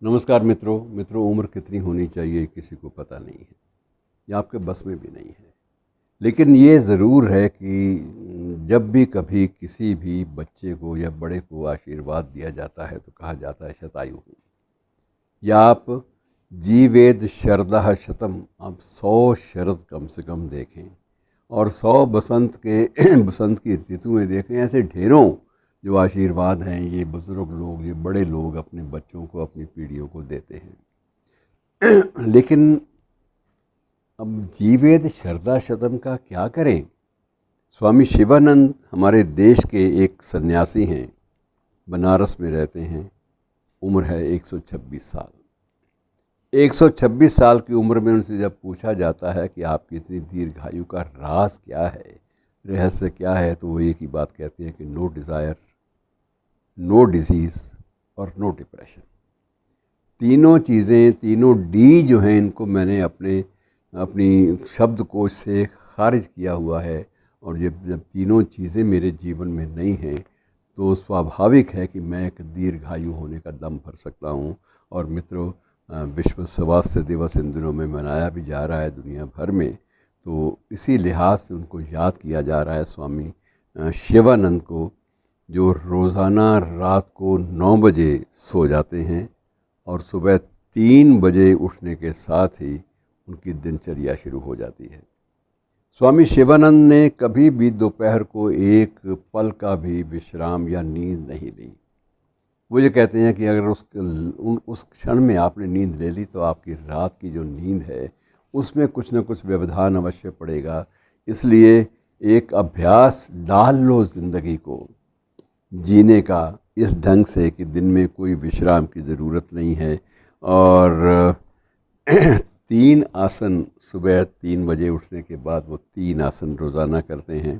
नमस्कार मित्रों उम्र कितनी होनी चाहिए किसी को पता नहीं है, ये आपके बस में भी नहीं है। लेकिन ये ज़रूर है कि जब भी कभी किसी भी बच्चे को या बड़े को आशीर्वाद दिया जाता है तो कहा जाता है शतायु हो। या आप जीवेद शरदः शतम, आप 100 शरद कम से कम देखें और 100 बसंत के बसंत की ऋतुएं देखें। ऐसे ढेरों जो आशीर्वाद हैं ये बुज़ुर्ग लोग, ये बड़े लोग अपने बच्चों को, अपनी पीढ़ियों को देते हैं। लेकिन अब जीवेद शरदा शतम का क्या करें। स्वामी शिवानंद हमारे देश के एक सन्यासी हैं, बनारस में रहते हैं। उम्र है 126 साल। 126 साल की उम्र में उनसे जब पूछा जाता है कि आपकी इतनी दीर्घायु का राज क्या है, रहस्य क्या है, तो वो एक ही बात कहते हैं कि नो डिज़ायर, नो डिजीज़ और नो डिप्रेशन। तीनों चीज़ें, तीनों डी जो हैं, इनको मैंने अपनी शब्दकोश से खारिज किया हुआ है। और जब तीनों चीज़ें मेरे जीवन में नहीं हैं तो स्वाभाविक है कि मैं एक दीर्घायु होने का दम भर सकता हूँ। और मित्रों, विश्व स्वास्थ्य दिवस इन दिनों में मनाया भी जा रहा है दुनिया भर में, तो इसी लिहाज से उनको याद किया जा रहा है, स्वामी शिवानंद को, जो रोज़ाना रात को 9 बजे सो जाते हैं और सुबह 3 बजे उठने के साथ ही उनकी दिनचर्या शुरू हो जाती है। स्वामी शिवानंद ने कभी भी दोपहर को एक पल का भी विश्राम या नींद नहीं ली। वो ये कहते हैं कि अगर उस क्षण में आपने नींद ले ली तो आपकी रात की जो नींद है उसमें कुछ न कुछ व्यवधान अवश्य पड़ेगा। इसलिए एक अभ्यास डाल लो ज़िंदगी को जीने का इस ढंग से कि दिन में कोई विश्राम की ज़रूरत नहीं है। और 3 आसन, सुबह 3 बजे उठने के बाद वो 3 आसन रोज़ाना करते हैं।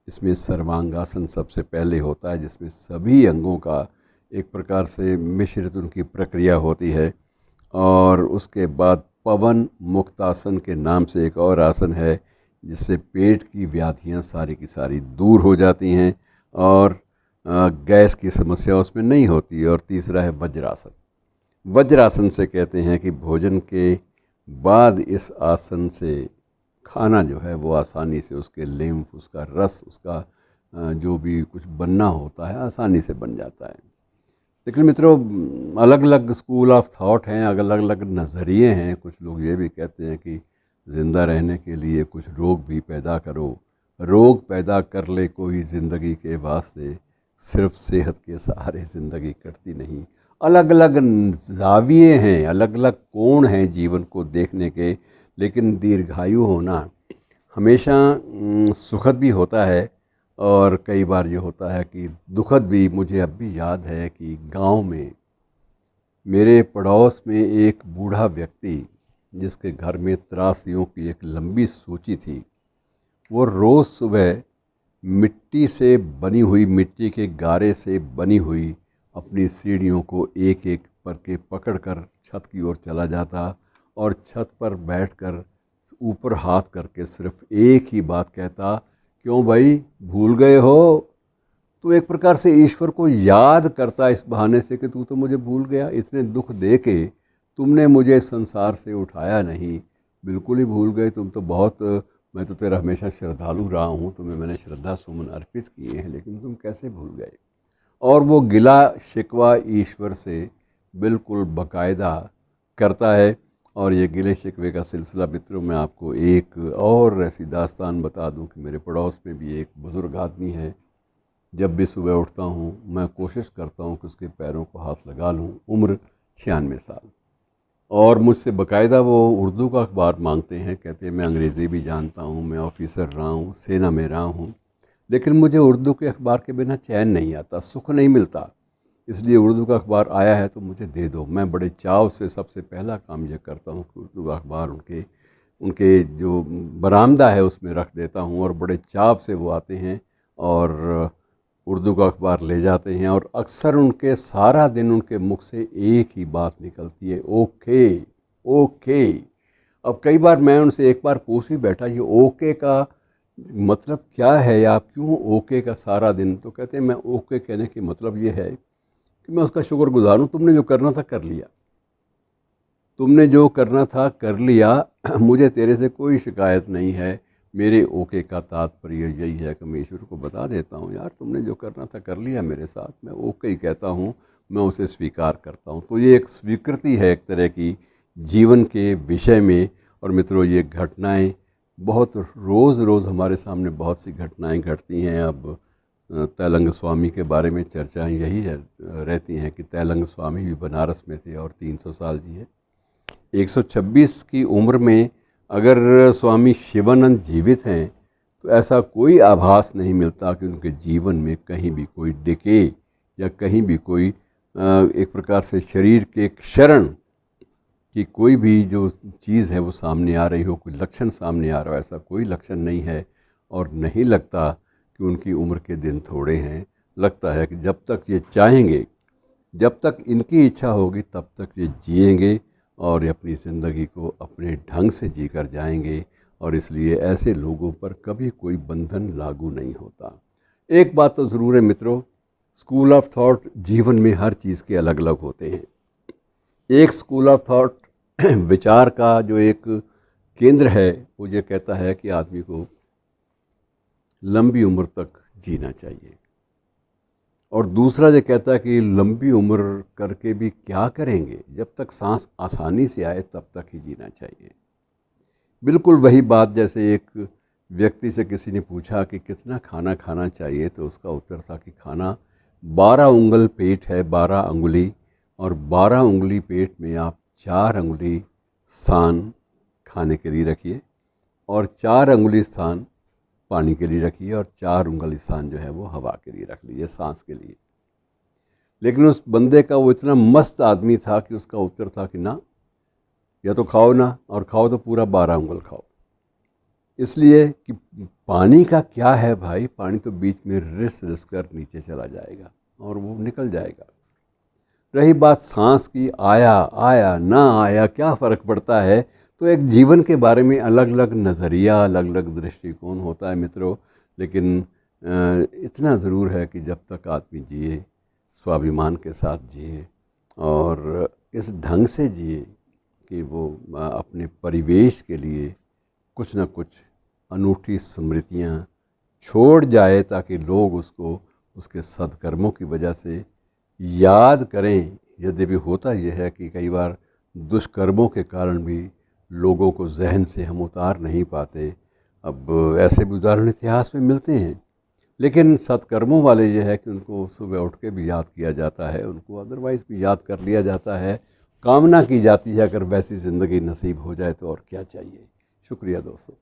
इसमें सर्वांगासन सबसे पहले होता है, जिसमें सभी अंगों का एक प्रकार से मिश्रित उनकी प्रक्रिया होती है। और उसके बाद पवन मुक्तासन के नाम से एक और आसन है, जिससे पेट की व्याधियां सारी की सारी दूर हो जाती हैं और गैस की समस्या उसमें नहीं होती। और तीसरा है वज्रासन। वज्रासन से कहते हैं कि भोजन के बाद इस आसन से खाना जो है वो आसानी से, उसके लिम्फ, उसका रस, उसका जो भी कुछ बनना होता है आसानी से बन जाता है। लेकिन मित्रों, अलग अलग स्कूल ऑफ थॉट हैं, अलग अलग नज़रिए हैं। कुछ लोग ये भी कहते हैं कि ज़िंदा रहने के लिए कुछ रोग भी पैदा करो, रोग पैदा कर ले कोई ज़िंदगी के वास्ते, सिर्फ सेहत के सहारे ज़िंदगी कटती नहीं। अलग अलग जाविये हैं, अलग अलग कोण हैं जीवन को देखने के। लेकिन दीर्घायु होना हमेशा सुखद भी होता है और कई बार ये होता है कि दुखद भी। मुझे अब भी याद है कि गांव में मेरे पड़ोस में एक बूढ़ा व्यक्ति, जिसके घर में त्रासियों की एक लंबी सूची थी, वो रोज़ सुबह मिट्टी से बनी हुई, मिट्टी के गारे से बनी हुई अपनी सीढ़ियों को एक एक करके पकड़ कर छत की ओर चला जाता और छत पर बैठकर ऊपर हाथ करके सिर्फ एक ही बात कहता, क्यों भाई भूल गए हो। तो एक प्रकार से ईश्वर को याद करता इस बहाने से कि तू तो मुझे भूल गया, इतने दुख दे के तुमने मुझे संसार से उठाया नहीं, बिल्कुल ही भूल गए तुम तो। बहुत, मैं तो तेरा हमेशा श्रद्धालु रहा हूँ, तुम्हें मैंने श्रद्धा सुमन अर्पित किए हैं, लेकिन तुम कैसे भूल गए। और वो गिला शिकवा ईश्वर से बिल्कुल बाकायदा करता है। और ये गिले शिकवे का सिलसिला मित्रों, मैं आपको एक और ऐसी दास्तान बता दूं कि मेरे पड़ोस में भी एक बुज़ुर्ग आदमी है। जब भी सुबह उठता हूँ मैं कोशिश करता हूँ कि उसके पैरों को हाथ लगा लूँ। उम्र 96 साल। और मुझसे बाकायदा वो उर्दू का अखबार मांगते हैं, कहते हैं मैं अंग्रेज़ी भी जानता हूँ, मैं ऑफिसर रहा हूँ, सेना में रहा हूँ, लेकिन मुझे उर्दू के अखबार के बिना चैन नहीं आता, सुख नहीं मिलता। इसलिए उर्दू का अखबार आया है तो मुझे दे दो। मैं बड़े चाव से सबसे पहला काम ये करता हूँ कि उर्दू का अखबार उनके उनके जो बरामदा है उसमें रख देता हूँ और बड़े चाव से वो आते हैं और उर्दू का अखबार ले जाते हैं। और अक्सर उनके सारा दिन उनके मुख से एक ही बात निकलती है, ओके ओके। अब कई बार मैं उनसे एक बार पूछ भी बैठा, ये ओके का मतलब क्या है, या आप क्यों ओके का सारा दिन। तो कहते हैं मैं ओके कहने की मतलब ये है कि मैं उसका शुक्रगुज़ार हूँ, तुमने जो करना था कर लिया। तुमने जो करना था कर लिया, मुझे तेरे से कोई शिकायत नहीं है। मेरे ओके का तात्पर्य यही है कि मैं ईश्वर को बता देता हूँ, यार तुमने जो करना था कर लिया मेरे साथ, मैं ओके ही कहता हूँ, मैं उसे स्वीकार करता हूँ। तो ये एक स्वीकृति है एक तरह की जीवन के विषय में। और मित्रों, ये घटनाएं बहुत रोज़ रोज़ हमारे सामने बहुत सी घटनाएं घटती हैं। अब तैलंग स्वामी के बारे में चर्चाएं यही रहती हैं कि तैलंग स्वामी भी बनारस में थे और 300 साल जिए। 126 की उम्र में अगर स्वामी शिवानंद जीवित हैं तो ऐसा कोई आभास नहीं मिलता कि उनके जीवन में कहीं भी कोई डिके या कहीं भी कोई एक प्रकार से शरीर के क्षरण की कोई भी जो चीज़ है वो सामने आ रही हो, कोई लक्षण सामने आ रहा हो, ऐसा कोई लक्षण नहीं है। और नहीं लगता कि उनकी उम्र के दिन थोड़े हैं। लगता है कि जब तक ये चाहेंगे, जब तक इनकी इच्छा होगी, तब तक ये जिएंगे और अपनी ज़िंदगी को अपने ढंग से जी कर जाएंगे। और इसलिए ऐसे लोगों पर कभी कोई बंधन लागू नहीं होता। एक बात तो ज़रूर है मित्रों, स्कूल ऑफ थॉट जीवन में हर चीज़ के अलग अलग होते हैं। एक स्कूल ऑफ थॉट विचार का जो एक केंद्र है वो ये कहता है कि आदमी को लंबी उम्र तक जीना चाहिए, और दूसरा ये कहता है कि लंबी उम्र करके भी क्या करेंगे, जब तक सांस आसानी से आए तब तक ही जीना चाहिए। बिल्कुल वही बात जैसे एक व्यक्ति से किसी ने पूछा कि कितना खाना खाना चाहिए, तो उसका उत्तर था कि खाना 12 उंगल पेट है, 12 अंगुली, और 12 उंगली पेट में आप 4 अंगुली स्थान खाने के लिए रखिए और 4 अंगुली स्थान पानी के लिए रखिए और 4 उंगली स्थान जो है वो हवा के लिए रख लीजिए, सांस के लिए। लेकिन उस बंदे का वो इतना मस्त आदमी था कि उसका उत्तर था कि ना, या तो खाओ ना, और खाओ तो पूरा 12 उंगल खाओ। इसलिए कि पानी का क्या है भाई, पानी तो बीच में रिस रिस कर नीचे चला जाएगा और वो निकल जाएगा। रही बात सांस की, आया आया ना आया क्या फ़र्क पड़ता है। तो एक जीवन के बारे में अलग अलग नज़रिया, अलग अलग दृष्टिकोण होता है मित्रों। लेकिन इतना ज़रूर है कि जब तक आदमी जिए, स्वाभिमान के साथ जिए और इस ढंग से जिए कि वो अपने परिवेश के लिए कुछ न कुछ अनूठी स्मृतियाँ छोड़ जाए, ताकि लोग उसको उसके सद्कर्मों की वजह से याद करें। यद्यपि होता यह है कि कई बार दुष्कर्मों के कारण भी लोगों को जहन से हम उतार नहीं पाते। अब ऐसे भी उदाहरण इतिहास में मिलते हैं। लेकिन सत्कर्मों वाले ये है कि उनको सुबह उठ के भी याद किया जाता है, उनको अदरवाइज़ भी याद कर लिया जाता है। कामना की जाती है अगर वैसी ज़िंदगी नसीब हो जाए तो और क्या चाहिए। शुक्रिया दोस्तों।